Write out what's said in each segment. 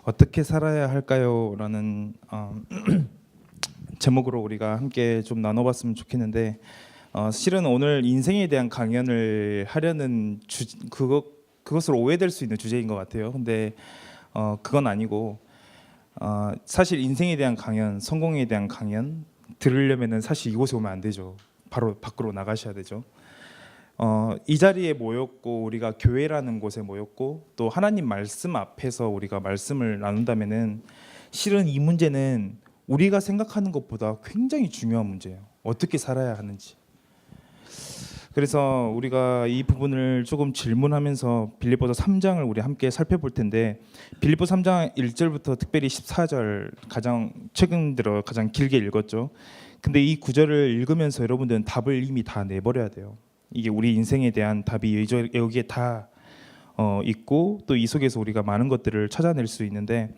어떻게 살아야 할까요? 라는 제목으로 우리가 함께 좀 나눠봤으면 좋겠는데 실은 오늘 인생에 대한 강연을 하려는 그것으로 오해될 수 있는 주제인 것 같아요. 근데 그건 아니고 사실 인생에 대한 강연, 성공에 대한 강연 들으려면은 사실 이곳에 오면 안 되죠. 바로 밖으로 나가셔야 되죠. 이 자리에 모였고 우리가 교회라는 곳에 모였고 또 하나님 말씀 앞에서 우리가 말씀을 나눈다면은 실은 이 문제는 우리가 생각하는 것보다 굉장히 중요한 문제예요. 어떻게 살아야 하는지. 그래서 우리가 이 부분을 조금 질문하면서 빌립보서 3장을 우리 함께 살펴볼 텐데 빌립보 3장 1절부터 특별히 14절 가장 최근 들어 가장 길게 읽었죠. 근데 이 구절을 읽으면서 여러분들은 답을 이미 다 내버려야 돼요. 이게 우리 인생에 대한 답이 여기에 다 있고 또 이 속에서 우리가 많은 것들을 찾아낼 수 있는데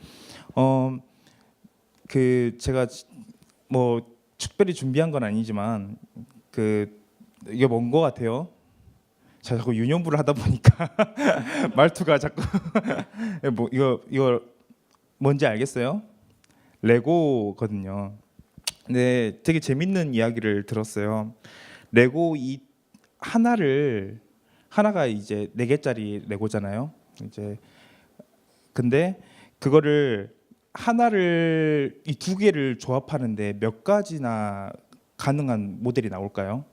제가 뭐 특별히 준비한 건 아니지만 이게 뭔 것 같아요? 제가 자꾸 유년부를 하다 보니까 말투가 자꾸 뭐 이거 뭔지 알겠어요? 레고거든요. 네, 되게 재밌는 이야기를 들었어요. 레고 이 하나가 이제 4개짜리 레고잖아요. 이제 근데 그거를 하나를 이 2개를 조합하는데 몇 가지나 가능한 모델이 나올까요?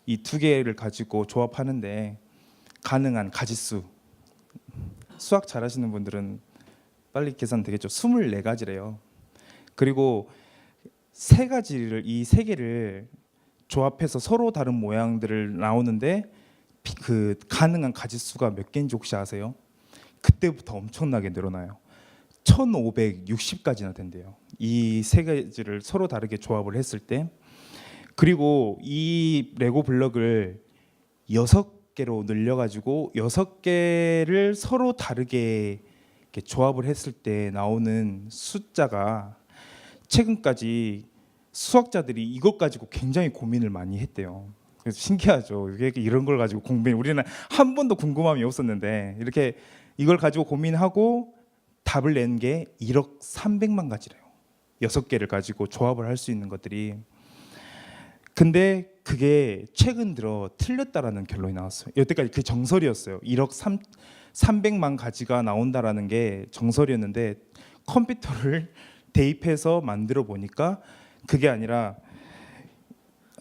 이 2개를 가지고 조합하는데 가능한 가지수. 수학 잘하시는 분들은 빨리 계산 되겠죠. 24가지래요. 그리고 이 3개를 조합해서 서로 다른 모양들을 나오는데 그 가능한 가지수가 몇 개인지 혹시 아세요? 그때부터 엄청나게 늘어나요. 1560까지나 된대요. 이 3가지를 서로 다르게 조합을 했을 때. 그리고 이 레고 블럭을 6개로 늘려가지고 6개를 서로 다르게 이렇게 조합을 했을 때 나오는 숫자가 최근까지 수학자들이 이것 가지고 굉장히 고민을 많이 했대요. 그래서 신기하죠. 이런 걸 가지고 우리는 한 번도 궁금함이 없었는데 이렇게 이걸 가지고 고민하고 답을 낸 게 1억 300만 가지래요. 6개를 가지고 조합을 할 수 있는 것들이. 근데 그게 최근 들어 틀렸다라는 결론이 나왔어요. 여태까지 그 정설이었어요. 1억 300만 가지가 나온다라는 게 정설이었는데 컴퓨터를 대입해서 만들어 보니까 그게 아니라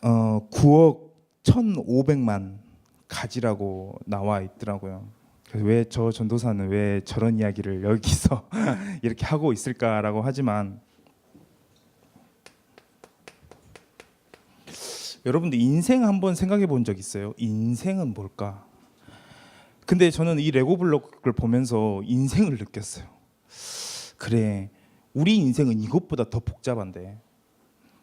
9억 1,500만 가지라고 나와 있더라고요. 그래서 왜 저 전도사는 왜 저런 이야기를 여기서 이렇게 하고 있을까라고 하지만 여러분들 인생 한번 생각해 본 적 있어요? 인생은 뭘까? 근데 저는 이 레고 블록을 보면서 인생을 느꼈어요. 그래, 우리 인생은 이것보다 더 복잡한데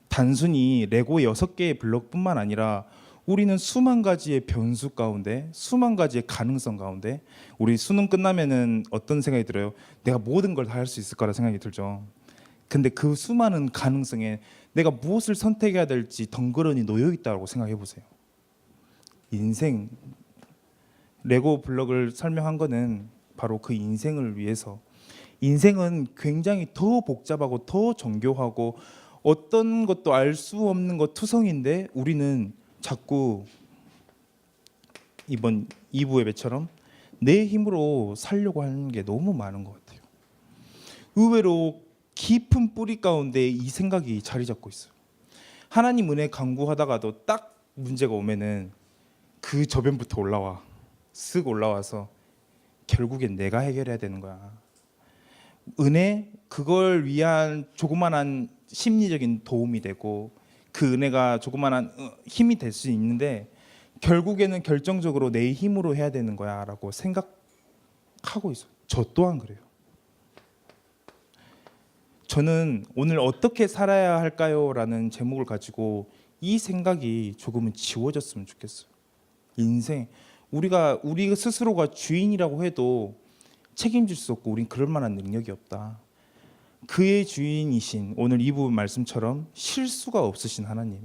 단순히 레고 6개의 블록뿐만 아니라 우리는 수만 가지의 변수 가운데 수만 가지의 가능성 가운데 우리 수능 끝나면은 어떤 생각이 들어요? 내가 모든 걸 다 할 수 있을 거라 생각이 들죠. 근데 그 수많은 가능성에 내가 무엇을 선택해야 될지 덩그러니 놓여 있다고 생각해 보세요. 인생 레고 블록을 설명한 거는 바로 그 인생을 위해서. 인생은 굉장히 더 복잡하고 더 정교하고 어떤 것도 알 수 없는 것 투성인데 우리는 자꾸 이번 2부 예배처럼 내 힘으로 살려고 하는 게 너무 많은 것 같아요. 의외로 깊은 뿌리 가운데 이 생각이 자리 잡고 있어요. 하나님 은혜 강구하다가도 딱 문제가 오면은 그 저변부터 쓱 올라와서 결국엔 내가 해결해야 되는 거야. 은혜, 그걸 위한 조그만한 심리적인 도움이 되고 그 은혜가 조그만한 힘이 될 수 있는데 결국에는 결정적으로 내 힘으로 해야 되는 거야 라고 생각하고 있어요. 저 또한 그래요. 저는 오늘 어떻게 살아야 할까요? 라는 제목을 가지고 이 생각이 조금은 지워졌으면 좋겠어요. 인생, 우리가 스스로가 주인이라고 해도 책임질 수 없고 우린 그럴 만한 능력이 없다. 그의 주인이신 오늘 이 부분 말씀처럼 실수가 없으신 하나님,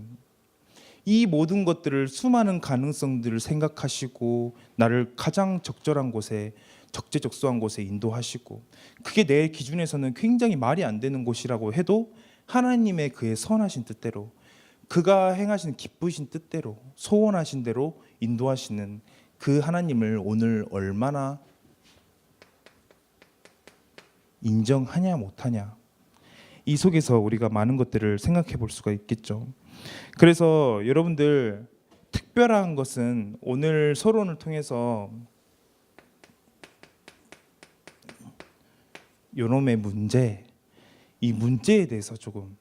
이 모든 것들을 수많은 가능성들을 생각하시고 나를 가장 적절한 곳에 적재적소한 곳에 인도하시고, 그게 내 기준에서는 굉장히 말이 안 되는 곳이라고 해도 하나님의 그의 선하신 뜻대로, 그가 행하신 기쁘신 뜻대로, 소원하신 대로 인도하시는 그 하나님을 오늘 얼마나 인정하냐 못하냐, 이 속에서 우리가 많은 것들을 생각해 볼 수가 있겠죠. 그래서 여러분들, 특별한 것은 오늘 서론을 통해서 요놈의 문제, 이 문제에 대해서 조금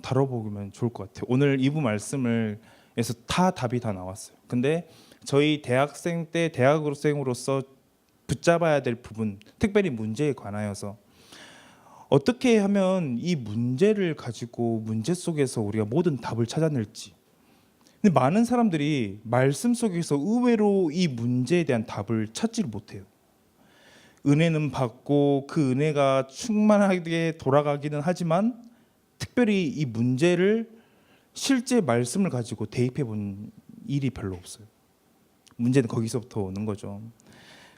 다뤄보면 좋을 것 같아요. 오늘 2부 말씀을 해서 다 답이 다 나왔어요. 근데 저희 대학생 때 대학생으로서 붙잡아야 될 부분, 특별히 문제에 관하여서 어떻게 하면 이 문제를 가지고 문제 속에서 우리가 모든 답을 찾아낼지. 근데 많은 사람들이 말씀 속에서 의외로 이 문제에 대한 답을 찾지를 못해요. 은혜는 받고 그 은혜가 충만하게 돌아가기는 하지만 특별히 이 문제를 실제 말씀을 가지고 대입해 본 일이 별로 없어요. 문제는 거기서부터 오는 거죠.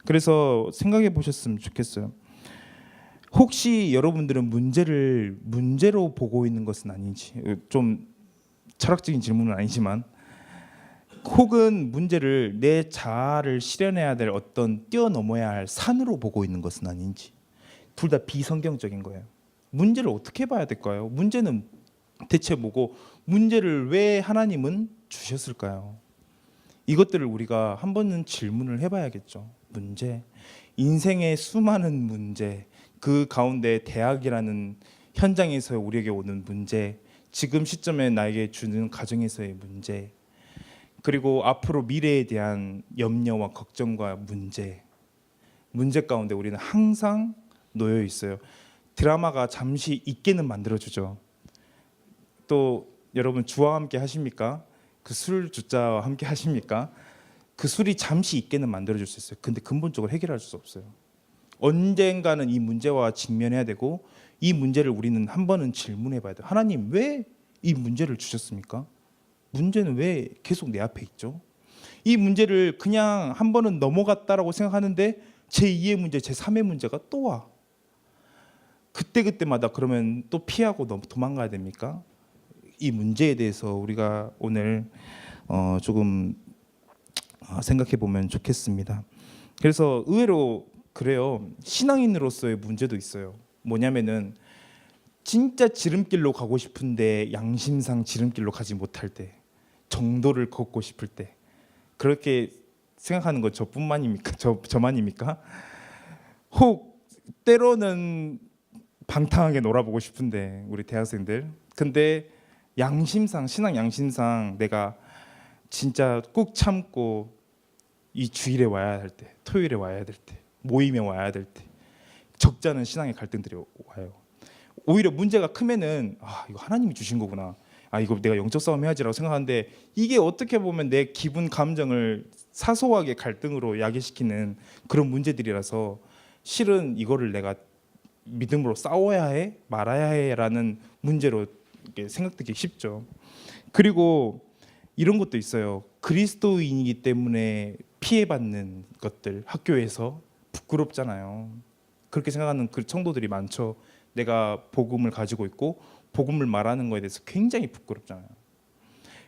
그래서 생각해 보셨으면 좋겠어요. 혹시 여러분들은 문제를 문제로 보고 있는 것은 아닌지, 좀 철학적인 질문은 아니지만, 혹은 문제를 내 자아를 실현해야 될 어떤 뛰어넘어야 할 산으로 보고 있는 것은 아닌지. 둘 다 비성경적인 거예요. 문제를 어떻게 봐야 될까요? 문제는 대체 뭐고, 문제를 왜 하나님은 주셨을까요? 이것들을 우리가 한 번은 질문을 해봐야겠죠. 문제, 인생의 수많은 문제, 그 가운데 대학이라는 현장에서 우리에게 오는 문제, 지금 시점에 나에게 주는 가정에서의 문제, 그리고 앞으로 미래에 대한 염려와 걱정과 문제 가운데 우리는 항상 놓여 있어요. 드라마가 잠시 있게는 만들어주죠. 또 여러분 주와 함께 하십니까? 그 술 주자와 함께 하십니까? 그 술이 잠시 있게는 만들어줄 수 있어요. 근데 근본적으로 해결할 수 없어요. 언젠가는 이 문제와 직면해야 되고, 이 문제를 우리는 한 번은 질문해 봐야 돼요. 하나님, 왜 이 문제를 주셨습니까? 문제는 왜 계속 내 앞에 있죠? 이 문제를 그냥 한 번은 넘어갔다라고 생각하는데 제2의 문제, 제3의 문제가 또 와. 그때마다 그러면 또 피하고 도망가야 됩니까? 이 문제에 대해서 우리가 오늘 조금 생각해 보면 좋겠습니다. 그래서 의외로 그래요. 신앙인으로서의 문제도 있어요. 뭐냐면은 진짜 지름길로 가고 싶은데 양심상 지름길로 가지 못할 때, 정도를 걷고 싶을 때, 그렇게 생각하는 건 저뿐만입니까? 저만입니까? 혹 때로는 방탕하게 놀아보고 싶은데, 우리 대학생들. 근데 양심상, 신앙 양심상 내가 진짜 꾹 참고 이 주일에 와야 할 때, 토요일에 와야 될 때, 모임에 와야 될 때, 적지 않은 신앙의 갈등들이 와요. 오히려 문제가 크면은 이거 하나님이 주신 거구나, 이거 내가 영적 싸움 해야지라고 생각하는데, 이게 어떻게 보면 내 기분 감정을 사소하게 갈등으로 야기시키는 그런 문제들이라서, 실은 이거를 내가 믿음으로 싸워야 해 말아야 해라는 문제로 생각되기 쉽죠. 그리고 이런 것도 있어요. 그리스도인이기 때문에 피해받는 것들, 학교에서 부끄럽잖아요. 그렇게 생각하는 그 청도들이 많죠. 내가 복음을 가지고 있고 복음을 말하는 것에 대해서 굉장히 부끄럽잖아요.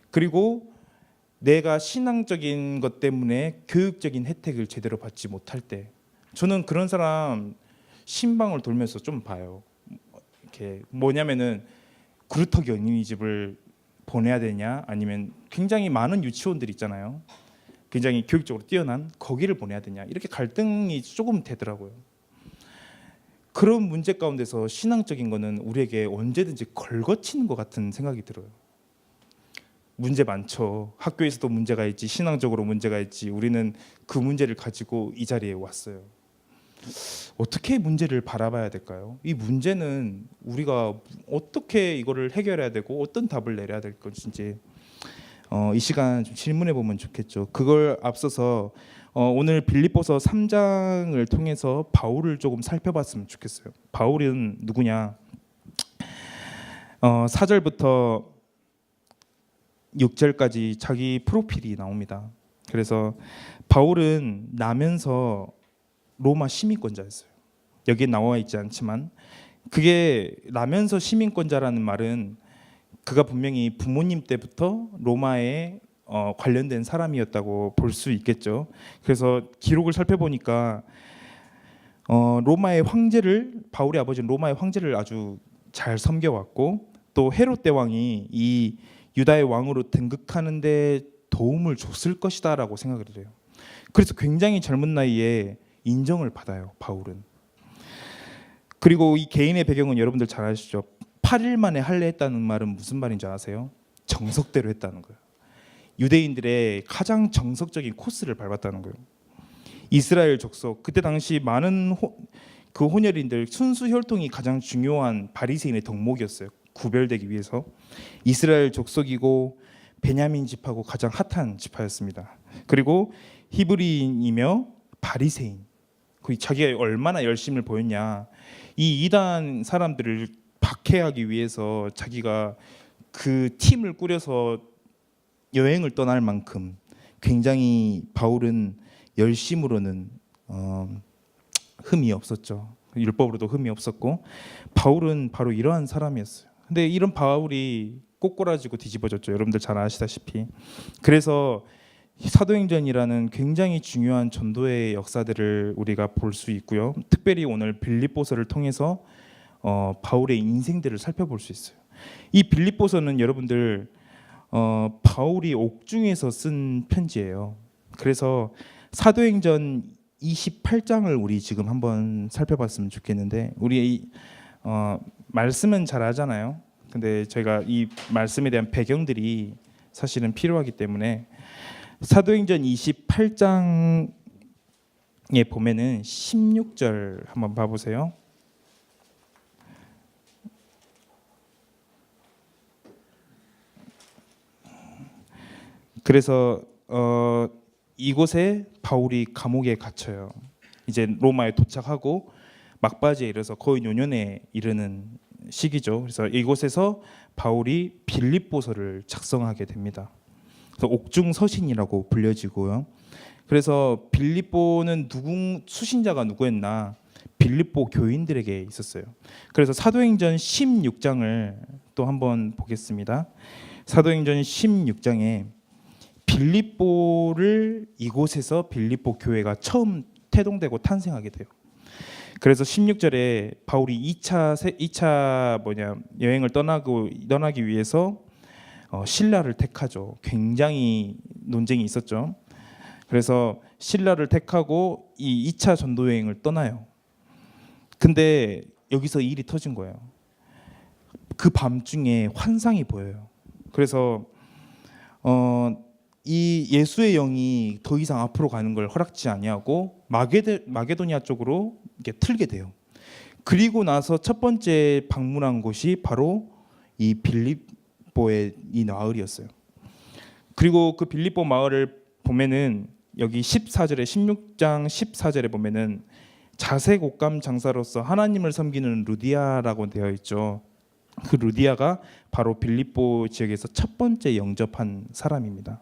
그리고 내가 신앙적인 것 때문에 교육적인 혜택을 제대로 받지 못할 때, 저는 그런 사람 신방을 돌면서 좀 봐요. 이렇게 뭐냐면은 구루터기 어린이집을 보내야 되냐, 아니면 굉장히 많은 유치원들 있잖아요. 굉장히 교육적으로 뛰어난 거기를 보내야 되냐, 이렇게 갈등이 조금 되더라고요. 그런 문제 가운데서 신앙적인 거는 우리에게 언제든지 걸거치는 것 같은 생각이 들어요. 문제 많죠. 학교에서도 문제가 있지, 신앙적으로 문제가 있지. 우리는 그 문제를 가지고 이 자리에 왔어요. 어떻게 문제를 바라봐야 될까요? 이 문제는 우리가 어떻게 이거를 해결해야 되고 어떤 답을 내려야 될 것인지 이 시간 좀 질문해 보면 좋겠죠. 그걸 앞서서 오늘 빌립보서 3장을 통해서 바울을 조금 살펴봤으면 좋겠어요. 바울은 누구냐? 4절부터 6절까지 자기 프로필이 나옵니다. 그래서 바울은 나면서 로마 시민권자였어요. 여기에 나와 있지 않지만 그게 라면서 시민권자라는 말은 그가 분명히 부모님 때부터 로마에 관련된 사람이었다고 볼 수 있겠죠. 그래서 기록을 살펴보니까 로마의 황제를, 바울의 아버지는 로마의 황제를 아주 잘 섬겨왔고, 또 헤롯 대왕이 이 유다의 왕으로 등극하는데 도움을 줬을 것이다라고 생각을 해요. 그래서 굉장히 젊은 나이에 인정을 받아요, 바울은. 그리고 이 개인의 배경은 여러분들 잘 아시죠? 8일 만에 할례했다는 말은 무슨 말인지 아세요? 정석대로 했다는 거예요. 유대인들의 가장 정석적인 코스를 밟았다는 거예요. 이스라엘 족속, 그때 당시 많은 그 혼혈인들, 순수 혈통이 가장 중요한 바리새인의 덕목이었어요. 구별되기 위해서. 이스라엘 족속이고 베냐민 지파고 가장 핫한 지파였습니다. 그리고 히브리인이며 바리새인. 그 자기가 얼마나 열심을 보였냐. 이 이단 사람들을 박해하기 위해서 자기가 그 팀을 꾸려서 여행을 떠날 만큼 굉장히 바울은 열심으로는 흠이 없었죠. 율법으로도 흠이 없었고, 바울은 바로 이러한 사람이었어요. 근데 이런 바울이 꼬꾸라지고 뒤집어졌죠. 여러분들 잘 아시다시피. 그래서 사도행전이라는 굉장히 중요한 전도의 역사들을 우리가 볼 수 있고요. 특별히 오늘 빌립보서를 통해서 바울의 인생들을 살펴볼 수 있어요. 이 빌립보서는 여러분들 바울이 옥중에서 쓴 편지예요. 그래서 사도행전 28장을 우리 지금 한번 살펴봤으면 좋겠는데, 우리 말씀은 잘 하잖아요. 근데 저희가 이 말씀에 대한 배경들이 사실은 필요하기 때문에 사도행전 28장에 보면은 16절 한번 봐보세요. 그래서 이곳에 바울이 감옥에 갇혀요. 이제 로마에 도착하고 막바지에 이르러서 거의 노년에 이르는 시기죠. 그래서 이곳에서 바울이 빌립보서를 작성하게 됩니다. 그래서 옥중 서신이라고 불려지고요. 그래서 빌립보는 수신자가 누구였나? 빌립보 교인들에게 있었어요. 그래서 사도행전 16장을 또 한번 보겠습니다. 사도행전 16장에 빌립보를, 이곳에서 빌립보 교회가 처음 태동되고 탄생하게 돼요. 그래서 16절에 바울이 2차 여행을 떠나기 위해서 실라를 택하죠. 굉장히 논쟁이 있었죠. 그래서 실라를 택하고 이 2차 전도 여행을 떠나요. 근데 여기서 일이 터진 거예요. 그 밤중에 환상이 보여요. 그래서 이 예수의 영이 더 이상 앞으로 가는 걸 허락지 아니하고 마게도니아 쪽으로 이렇게 틀게 돼요. 그리고 나서 첫 번째 방문한 곳이 바로 이 빌립보의 이 마을이었어요. 그리고 그 빌립보 마을을 보면은 여기 14절에 16장 14절에 보면은 자색옷감 장사로서 하나님을 섬기는 루디아라고 되어 있죠. 그 루디아가 바로 빌립보 지역에서 첫 번째 영접한 사람입니다.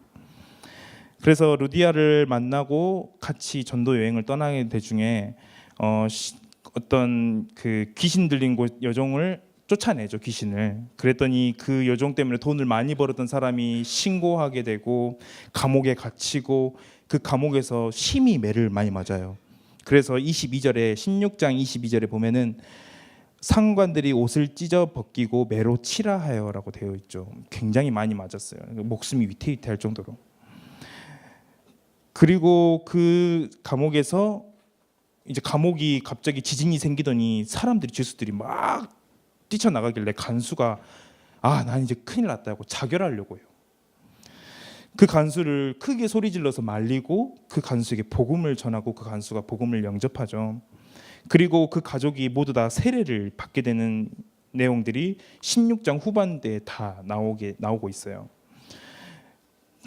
그래서 루디아를 만나고 같이 전도 여행을 떠나게 될 중에 어떤 그 귀신 들린 곳 여종을 쫓아내죠, 귀신을. 그랬더니 그 여종 때문에 돈을 많이 벌었던 사람이 신고하게 되고 감옥에 갇히고 그 감옥에서 심히 매를 많이 맞아요. 그래서 22절에 16장 22절에 보면은 상관들이 옷을 찢어 벗기고 매로 치라 하여라고 되어 있죠. 굉장히 많이 맞았어요. 목숨이 위태위태할 정도로. 그리고 그 감옥에서 이제 감옥이 갑자기 지진이 생기더니 사람들이 죄수들이 막 뛰쳐나가길래 간수가 난 이제 큰일 났다고 자결하려고 해요. 그 간수를 크게 소리질러서 말리고 그 간수에게 복음을 전하고 그 간수가 복음을 영접하죠. 그리고 그 가족이 모두 다 세례를 받게 되는 내용들이 16장 후반대에 다 나오고 있어요.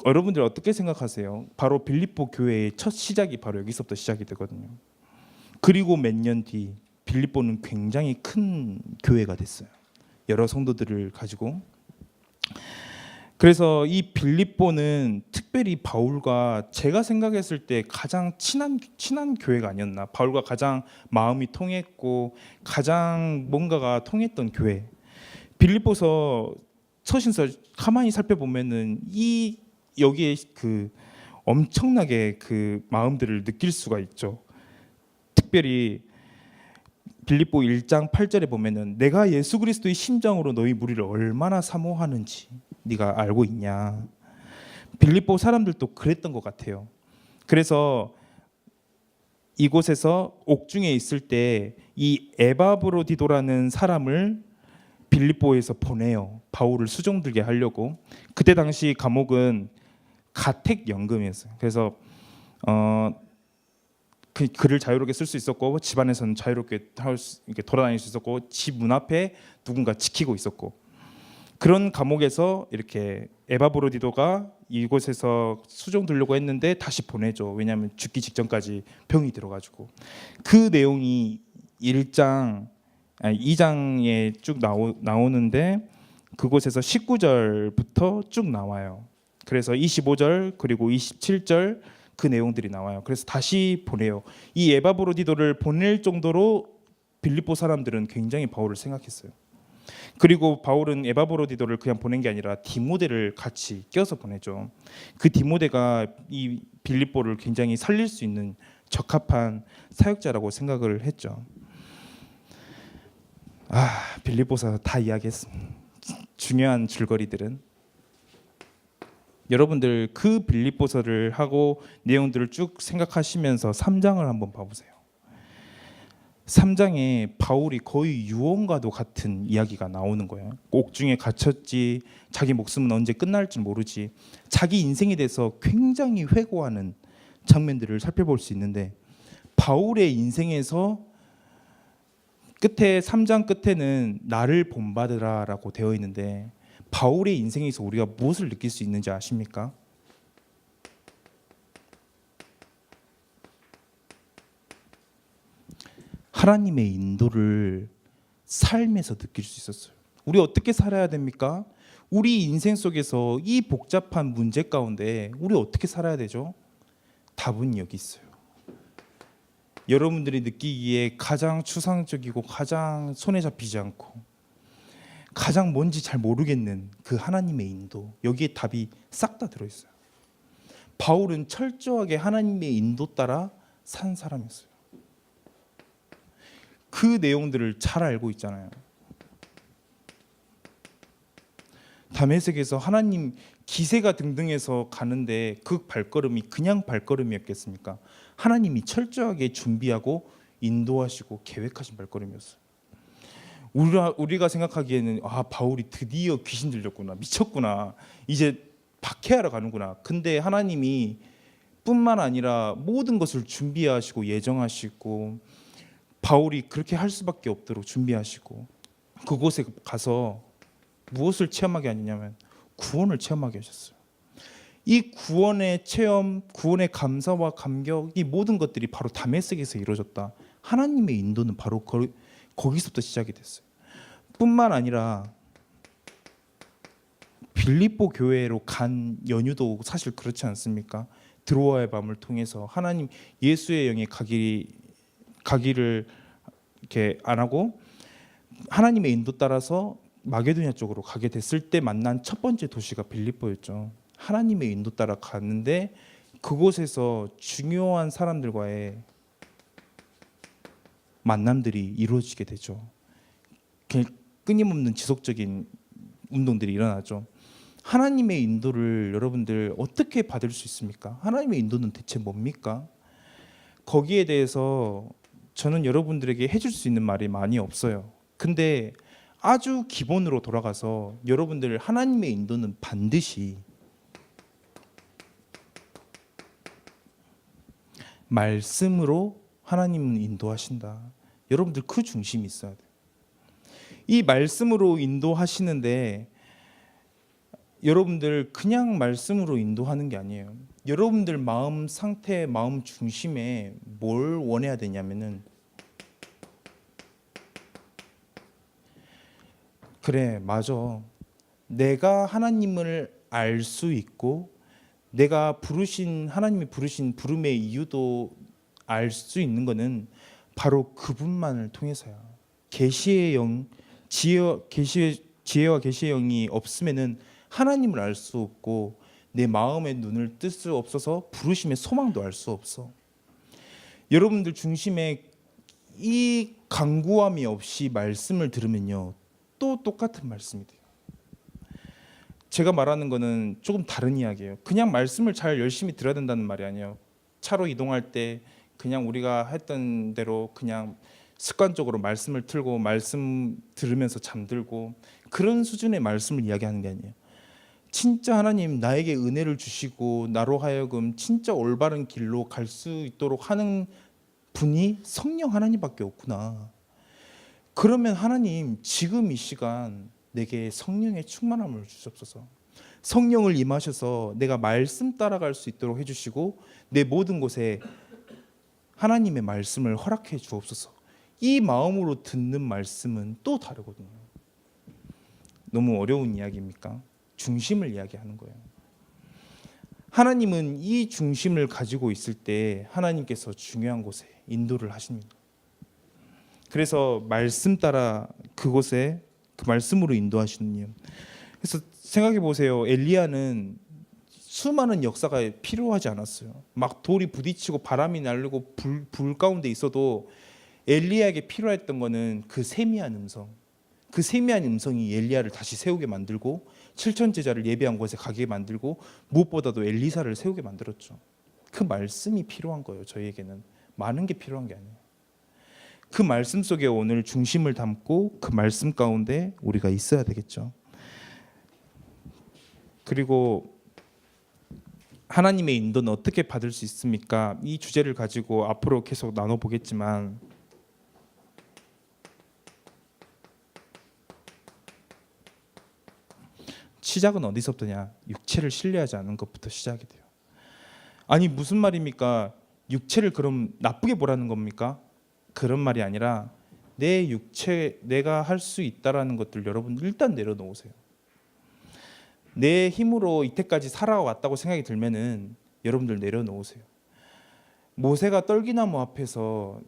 여러분들 어떻게 생각하세요? 바로 빌립보 교회의 첫 시작이 바로 여기서부터 시작이 되거든요. 그리고 몇 년 뒤 빌립보는 굉장히 큰 교회가 됐어요. 여러 성도들을 가지고. 그래서 이 빌립보는 특별히 바울과 제가 생각했을 때 가장 친한 교회가 아니었나. 바울과 가장 마음이 통했고 가장 뭔가가 통했던 교회. 빌립보서 서신서 가만히 살펴보면은 이 여기에 그 엄청나게 그 마음들을 느낄 수가 있죠. 특별히 빌립보 1장 8절에 보면은 내가 예수 그리스도의 심장으로 너희 무리를 얼마나 사모하는지 네가 알고 있냐. 빌립보 사람들도 그랬던 것 같아요. 그래서 이곳에서 옥중에 있을 때 이 에바브로디도라는 사람을 빌립보에서 보내요. 바울을 수종들게 하려고. 그때 당시 감옥은 가택연금이었어요. 그래서 그를 자유롭게 쓸 수 있었고 집안에서는 자유롭게 이렇게 돌아다닐 수 있었고 집 문 앞에 누군가 지키고 있었고 그런 감옥에서 이렇게 에바브로디도가 이곳에서 수종 들려고 했는데 다시 보내죠. 왜냐하면 죽기 직전까지 병이 들어가지고 그 내용이 2장에 쭉 나오는데 그곳에서 19절부터 쭉 나와요. 그래서 25절 그리고 27절 그 내용들이 나와요. 그래서 다시 보내요. 이 에바브로디도를 보낼 정도로 빌립보 사람들은 굉장히 바울을 생각했어요. 그리고 바울은 에바브로디도를 그냥 보낸 게 아니라 디모데를 같이 껴서 보내죠. 그 디모데가 이 빌립보를 굉장히 살릴 수 있는 적합한 사역자라고 생각을 했죠. 빌립보서 다 이야기했습니다. 중요한 줄거리들은 여러분들 그 빌립보서를 하고 내용들을 쭉 생각하시면서 3장을 한번 봐보세요. 3장에 바울이 거의 유언과도 같은 이야기가 나오는 거예요. 옥중에 갇혔지, 자기 목숨은 언제 끝날지 모르지, 자기 인생에 대해서 굉장히 회고하는 장면들을 살펴볼 수 있는데 바울의 인생에서 끝에 3장 끝에는 나를 본받으라라고 되어 있는데 바울의 인생에서 우리가 무엇을 느낄 수 있는지 아십니까? 하나님의 인도를 삶에서 느낄 수 있었어요. 우리 어떻게 살아야 됩니까? 우리 인생 속에서 이 복잡한 문제 가운데 우리 어떻게 살아야 되죠? 답은 여기 있어요. 여러분들이 느끼기에 가장 추상적이고 가장 손에 잡히지 않고 가장 뭔지 잘 모르겠는 그 하나님의 인도, 여기에 답이 싹 다 들어있어요. 바울은 철저하게 하나님의 인도 따라 산 사람이었어요. 그 내용들을 잘 알고 있잖아요. 다메섹에서 하나님 기세가 등등해서 가는데 그 발걸음이 그냥 발걸음이었겠습니까? 하나님이 철저하게 준비하고 인도하시고 계획하신 발걸음이었어요. 우리가 생각하기에는 바울이 드디어 귀신 들렸구나, 미쳤구나, 이제 박해하러 가는구나. 근데 하나님이 뿐만 아니라 모든 것을 준비하시고 예정하시고 바울이 그렇게 할 수밖에 없도록 준비하시고 그곳에 가서 무엇을 체험하게 하느냐면 구원을 체험하게 하셨어요. 이 구원의 체험, 구원의 감사와 감격, 이 모든 것들이 바로 다메섹에서 이루어졌다. 하나님의 인도는 바로 거기서부터 시작이 됐어요. 뿐만 아니라 빌립보 교회로 간 연유도 사실 그렇지 않습니까? 드로아의 밤을 통해서 하나님 예수의 영이 가기를 이렇게 안 하고 하나님의 인도 따라서 마게도냐 쪽으로 가게 됐을 때 만난 첫 번째 도시가 빌립보였죠. 하나님의 인도 따라 갔는데 그곳에서 중요한 사람들과의 만남들이 이루어지게 되죠. 끊임없는 지속적인 운동들이 일어나죠. 하나님의 인도를 여러분들 어떻게 받을 수 있습니까? 하나님의 인도는 대체 뭡니까? 거기에 대해서 저는 여러분들에게 해줄 수 있는 말이 많이 없어요. 근데 아주 기본으로 돌아가서 여러분들 하나님의 인도는 반드시 말씀으로 하나님은 인도하신다. 여러분들 그 중심이 있어야 돼요. 이 말씀으로 인도하시는데 여러분들 그냥 말씀으로 인도하는 게 아니에요. 여러분들 마음 상태, 마음 중심에 뭘 원해야 되냐면은 그래, 맞아. 내가 하나님을 알 수 있고 내가 부르신 하나님이 부르신 부름의 이유도 알 수 있는 것은 바로 그분만을 통해서야. 계시의 영, 지혜와 계시의 영이 없으면은 하나님을 알 수 없고 내 마음의 눈을 뜰 수 없어서 부르심의 소망도 알 수 없어. 여러분들 중심에 이 강구함이 없이 말씀을 들으면요, 또 똑같은 말씀이 돼요. 제가 말하는 거는 조금 다른 이야기예요. 그냥 말씀을 잘 열심히 들어야 된다는 말이 아니에요. 차로 이동할 때 그냥 우리가 했던 대로 그냥 습관적으로 말씀을 틀고 말씀 들으면서 잠들고 그런 수준의 말씀을 이야기하는 게 아니에요. 진짜 하나님 나에게 은혜를 주시고 나로 하여금 진짜 올바른 길로 갈 수 있도록 하는 분이 성령 하나님밖에 없구나. 그러면 하나님 지금 이 시간 내게 성령의 충만함을 주시옵소서. 성령을 임하셔서 내가 말씀 따라갈 수 있도록 해주시고 내 모든 곳에 하나님의 말씀을 허락해 주옵소서. 이 마음으로 듣는 말씀은 또 다르거든요. 너무 어려운 이야기입니까? 중심을 이야기하는 거예요. 하나님은 이 중심을 가지고 있을 때 하나님께서 중요한 곳에 인도를 하십니다. 그래서 말씀 따라 그곳에 그 말씀으로 인도하시는 님. 그래서 생각해 보세요. 엘리야는 수많은 역사가 필요하지 않았어요. 막 돌이 부딪히고 바람이 날리고 불 가운데 있어도 엘리야에게 필요했던 거는 그 세미한 음성. 그 세미한 음성이 엘리야를 다시 세우게 만들고 7천 제자를 예배한 곳에 가게 만들고 무엇보다도 엘리사를 세우게 만들었죠. 그 말씀이 필요한 거예요. 저희에게는 많은 게 필요한 게 아니에요. 그 말씀 속에 오늘 중심을 담고 그 말씀 가운데 우리가 있어야 되겠죠. 그리고 하나님의 인도는 어떻게 받을 수 있습니까? 이 주제를 가지고 앞으로 계속 나눠보겠지만 시작은 어디서부터냐? 육체를 신뢰하지 않는 것부터 시작이 돼요. 아니 무슨 말입니까? 육체를 그럼 나쁘게 보라는 겁니까? 그런 말이 아니라 내 육체 내가 할 수 있다라는 것들 여러분 일단 내려놓으세요. 내 힘으로 이때까지 살아왔다고 생각이 들면은 여러분들 내려놓으세요. 모세가 떨기나무 앞에서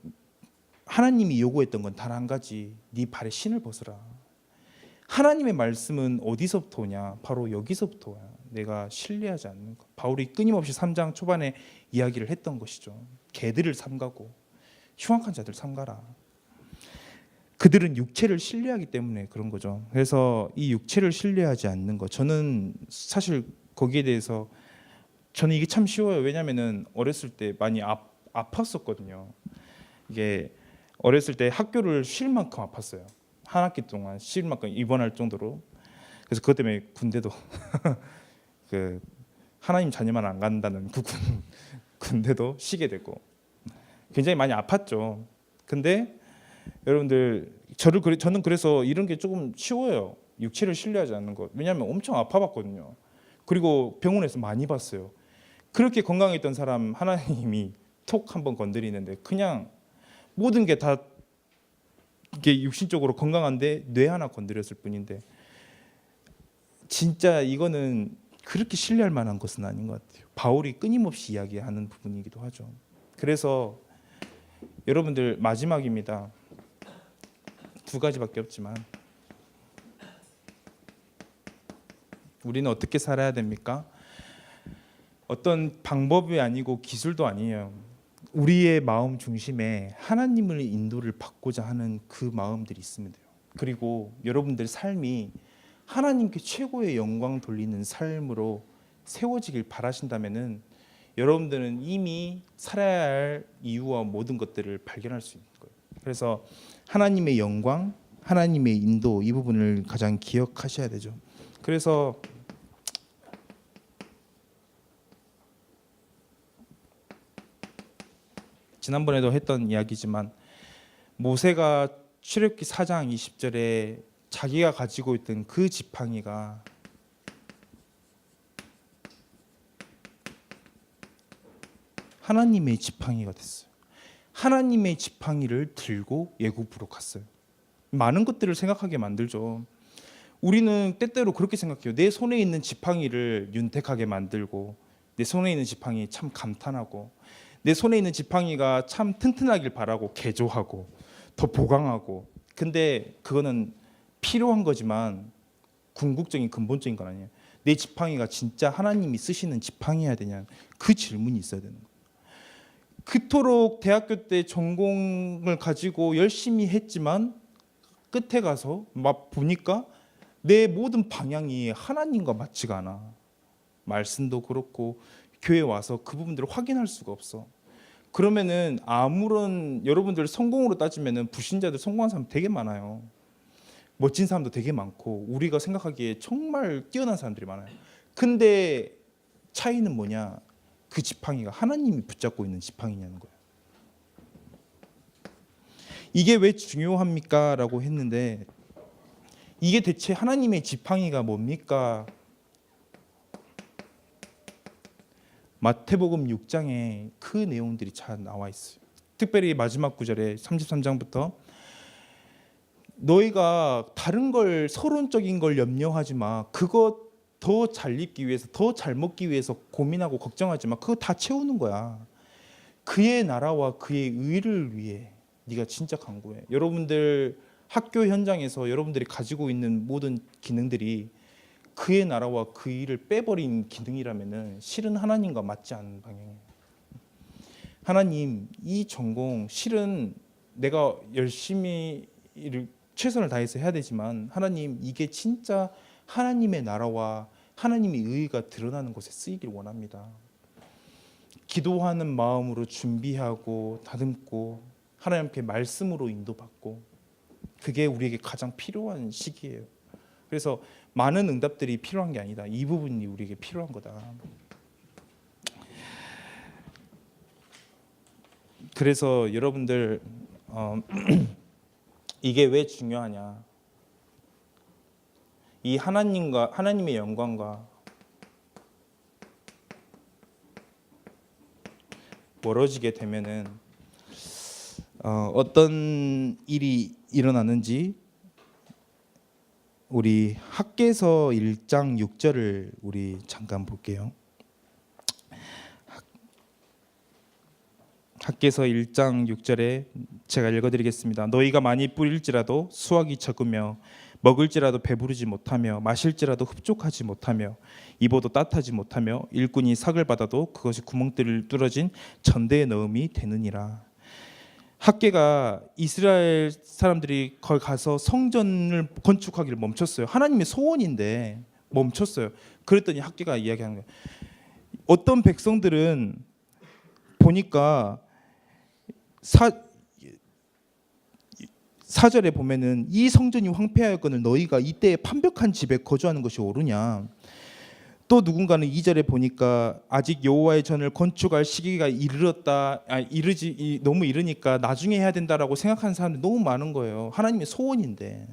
하나님이 요구했던 건 단 한 가지, 네 발에 신을 벗으라. 하나님의 말씀은 어디서부터 오냐? 바로 여기서부터 와요. 내가 신뢰하지 않는 것. 바울이 끊임없이 3장 초반에 이야기를 했던 것이죠. 개들을 삼가고 흉악한 자들 삼가라. 그들은 육체를 신뢰하기 때문에 그런 거죠. 그래서 이 육체를 신뢰하지 않는 것. 저는 사실 거기에 대해서 저는 이게 참 쉬워요. 왜냐하면은 어렸을 때 많이 아팠었거든요. 이게 어렸을 때 학교를 쉴 만큼 아팠어요. 한 학기 동안 쉴 만큼 입원할 정도로. 그래서 그것 때문에 군대도 그 하나님 자녀만 안 간다는 그 군대도 쉬게 되고 굉장히 많이 아팠죠. 근데 여러분들 저는 그래서 이런 게 조금 쉬워요. 육체를 신뢰하지 않는 것. 왜냐하면 엄청 아파봤거든요. 그리고 병원에서 많이 봤어요. 그렇게 건강했던 사람 하나님이 톡 한번 건드리는데 그냥 모든 게 다 이게 육신적으로 건강한데 뇌 하나 건드렸을 뿐인데 진짜 이거는 그렇게 신뢰할 만한 것은 아닌 것 같아요. 바울이 끊임없이 이야기하는 부분이기도 하죠. 그래서 여러분들 마지막입니다. 두 가지밖에 없지만 우리는 어떻게 살아야 됩니까? 어떤 방법이 아니고 기술도 아니에요. 우리의 마음 중심에 하나님을 인도를 받고자 하는 그 마음들이 있으면 돼요. 그리고 여러분들 삶이 하나님께 최고의 영광 돌리는 삶으로 세워지길 바라신다면은 여러분들은 이미 살아야 할 이유와 모든 것들을 발견할 수 있는 거예요. 그래서 하나님의 영광, 하나님의 인도 이 부분을 가장 기억하셔야 되죠. 그래서 지난번에도 했던 이야기지만 모세가 출애굽기 4장 20절에 자기가 가지고 있던 그 지팡이가 하나님의 지팡이가 됐어요. 하나님의 지팡이를 들고 애굽으로 갔어요. 많은 것들을 생각하게 만들죠. 우리는 때때로 그렇게 생각해요. 내 손에 있는 지팡이를 윤택하게 만들고, 내 손에 있는 지팡이 참 감탄하고, 내 손에 있는 지팡이가 참 튼튼하길 바라고 개조하고 더 보강하고. 근데 그거는 필요한 거지만 궁극적인 근본적인 건 아니에요. 내 지팡이가 진짜 하나님이 쓰시는 지팡이여야 되냐, 그 질문이 있어야 되는 거예요. 그토록 대학교 때 전공을 가지고 열심히 했지만 끝에 가서 막 보니까 내 모든 방향이 하나님과 맞지가 않아. 말씀도 그렇고 교회 와서 그 부분들을 확인할 수가 없어. 그러면은 아무런, 여러분들 성공으로 따지면은 불신자들 성공한 사람 되게 많아요. 멋진 사람도 되게 많고 우리가 생각하기에 정말 뛰어난 사람들이 많아요. 근데 차이는 뭐냐? 그 지팡이가 하나님이 붙잡고 있는 지팡이냐는 거예요. 이게 왜 중요합니까? 라고 했는데, 이게 대체 하나님의 지팡이가 뭡니까? 마태복음 6장에 그 내용들이 잘 나와 있어요. 특별히 마지막 구절에 33장부터 너희가 다른 걸, 서론적인 걸 염려하지 마. 그거 더 잘 입기 위해서, 더 잘 먹기 위해서 고민하고 걱정하지 마. 그거 다 채우는 거야. 그의 나라와 그의 의를 위해 네가 진짜 간구해. 여러분들 학교 현장에서 여러분들이 가지고 있는 모든 기능들이 그의 나라와 그 일을 빼버린 기능이라면은 실은 하나님과 맞지 않는 방향이에요. 하나님, 이 전공 실은 내가 열심히 최선을 다해서 해야 되지만 하나님, 이게 진짜 하나님의 나라와 하나님의 의의가 드러나는 곳에 쓰이길 원합니다. 기도하는 마음으로 준비하고 다듬고 하나님께 말씀으로 인도받고, 그게 우리에게 가장 필요한 시기예요. 그래서 많은 응답들이 필요한 게 아니다. 이 부분이 우리에게 필요한 거다. 그래서 여러분들 이게 왜 중요하냐? 이 하나님과 하나님의 영광과 멀어지게 되면은 어떤 일이 일어나는지 우리 학개서 1장 6절을 우리 잠깐 볼게요. 학개서 1장 6절에 제가 읽어드리겠습니다. 너희가 많이 뿌릴지라도 수확이 적으며 먹을지라도 배부르지 못하며 마실지라도 흡족하지 못하며 입어도 따뜻하지 못하며 일꾼이 삭을 받아도 그것이 구멍들을 뚫어진 전대에 넣음이 되느니라. 학개가 이스라엘 사람들이 거기 가서 성전을 건축하기를 멈췄어요. 하나님의 소원인데 멈췄어요. 그랬더니 학개가 이야기하는 거예요. 어떤 백성들은 보니까 4절에 보면은 이 성전이 황폐하였거늘 너희가 이때에 판벽한 집에 거주하는 것이 옳으냐. 또 누군가는 2절에 보니까 아직 여호와의 전을 건축할 시기가 너무 이르니까 나중에 해야 된다라고 생각하는 사람들이 너무 많은 거예요. 하나님의 소원인데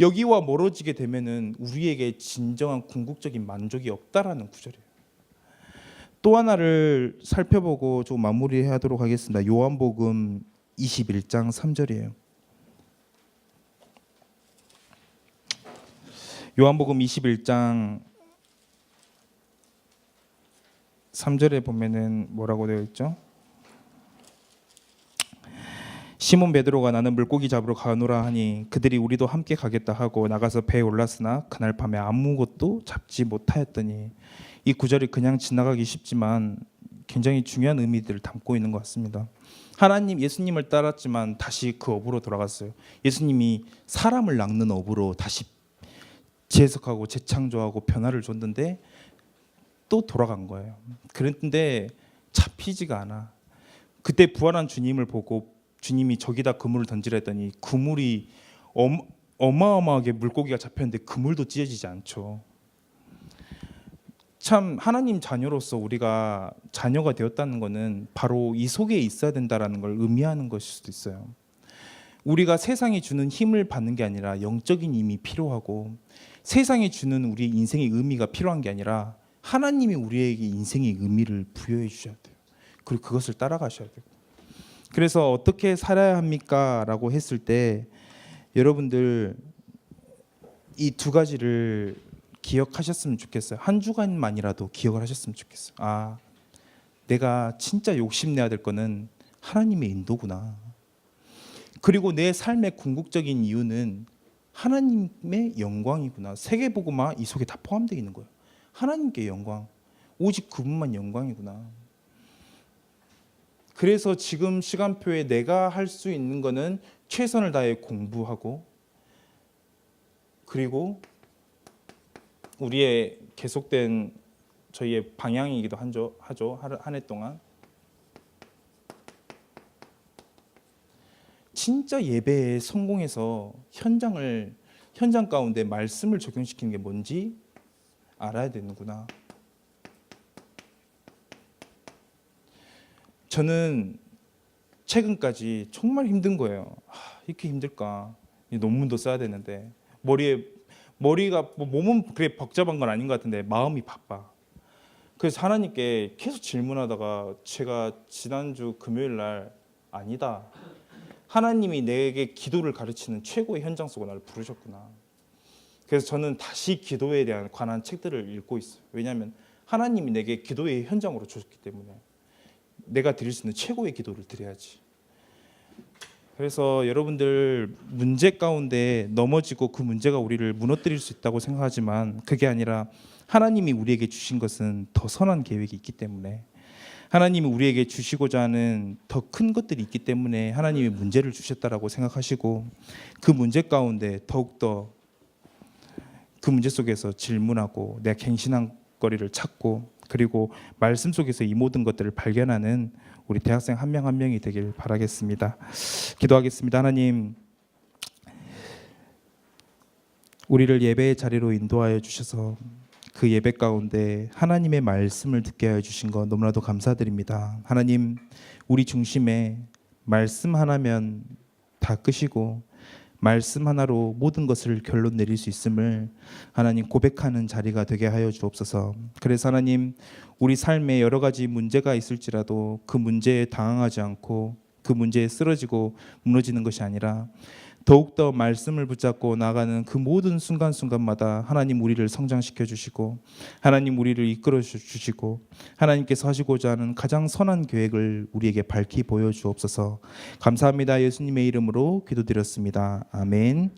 여기와 멀어지게 되면은 우리에게 진정한 궁극적인 만족이 없다라는 구절이에요. 또 하나를 살펴보고 좀 마무리하도록 하겠습니다. 요한복음 21장 3절이에요. 요한복음 21장 3절에 보면은 뭐라고 되어 있죠? 시몬 베드로가 나는 물고기 잡으러 가노라 하니 그들이 우리도 함께 가겠다 하고 나가서 배에 올랐으나 그날 밤에 아무것도 잡지 못하였더니, 이 구절이 그냥 지나가기 쉽지만 굉장히 중요한 의미들을 담고 있는 것 같습니다. 하나님, 예수님을 따랐지만 다시 그 업으로 돌아갔어요. 예수님이 사람을 낚는 업으로 다시 재해석하고 재창조하고 변화를 줬는데 또 돌아간 거예요. 그런데 잡히지가 않아. 그때 부활한 주님을 보고 주님이 저기다 그물을 던지라 했더니 그물이 어마어마하게 물고기가 잡혔는데 그물도 찢어지지 않죠. 참 하나님 자녀로서 우리가 자녀가 되었다는 것은 바로 이 속에 있어야 된다는 걸 의미하는 것일 수도 있어요. 우리가 세상이 주는 힘을 받는 게 아니라 영적인 힘이 필요하고, 세상이 주는 우리 인생의 의미가 필요한 게 아니라 하나님이 우리에게 인생의 의미를 부여해 주셔야 돼요. 그리고 그것을 따라가셔야 돼요. 그래서 어떻게 살아야 합니까? 라고 했을 때 여러분들 이 두 가지를 기억하셨으면 좋겠어요. 한 주간만이라도 기억을 하셨으면 좋겠어요. 아, 내가 진짜 욕심내야 될 거는 하나님의 인도구나. 그리고 내 삶의 궁극적인 이유는 하나님의 영광이구나. 세계복음화 이 속에 다 포함되어 있는 거예요. 하나님께 영광, 오직 그분만 영광이구나. 그래서 지금 시간표에 내가 할 수 있는 거는 최선을 다해 공부하고, 그리고 우리의 계속된 저희의 방향이기도 하죠. 한 해 동안 진짜 예배에 성공해서 현장 가운데 말씀을 적용시키는 게 뭔지 알아야 되는구나. 저는 최근까지 정말 힘든 거예요. 이렇게 힘들까? 논문도 써야 되는데 머리가 몸은 그래 복잡한 건 아닌 것 같은데 마음이 바빠. 그래서 하나님께 계속 질문하다가 제가 지난주 금요일 날 아니다. 하나님이 내게 기도를 가르치는 최고의 현장 속으로 나를 부르셨구나. 그래서 저는 다시 기도에 대한 관한 책들을 읽고 있어요. 왜냐하면 하나님이 내게 기도의 현장으로 주셨기 때문에 내가 드릴 수 있는 최고의 기도를 드려야지. 그래서 여러분들 문제 가운데 넘어지고 그 문제가 우리를 무너뜨릴 수 있다고 생각하지만 그게 아니라 하나님이 우리에게 주신 것은 더 선한 계획이 있기 때문에, 하나님이 우리에게 주시고자 하는 더 큰 것들이 있기 때문에 하나님이 문제를 주셨다라고 생각하시고, 그 문제 가운데 더욱더 그 문제 속에서 질문하고 내가 갱신한 거리를 찾고, 그리고 말씀 속에서 이 모든 것들을 발견하는 우리 대학생 한 명 한 명이 되길 바라겠습니다. 기도하겠습니다. 하나님, 우리를 예배의 자리로 인도하여 주셔서 그 예배 가운데 하나님의 말씀을 듣게 하여 주신 것 너무나도 감사드립니다. 하나님, 우리 중심에 말씀 하나면 다 끝이고 말씀 하나로 모든 것을 결론 내릴 수 있음을 하나님 고백하는 자리가 되게 하여 주옵소서. 그래서 하나님, 우리 삶에 여러 가지 문제가 있을지라도 그 문제에 당황하지 않고 그 문제에 쓰러지고 무너지는 것이 아니라 더욱더 말씀을 붙잡고 나가는 그 모든 순간순간마다 하나님 우리를 성장시켜 주시고 하나님 우리를 이끌어 주시고 하나님께서 하시고자 하는 가장 선한 계획을 우리에게 밝히 보여주옵소서. 감사합니다. 예수님의 이름으로 기도드렸습니다. 아멘.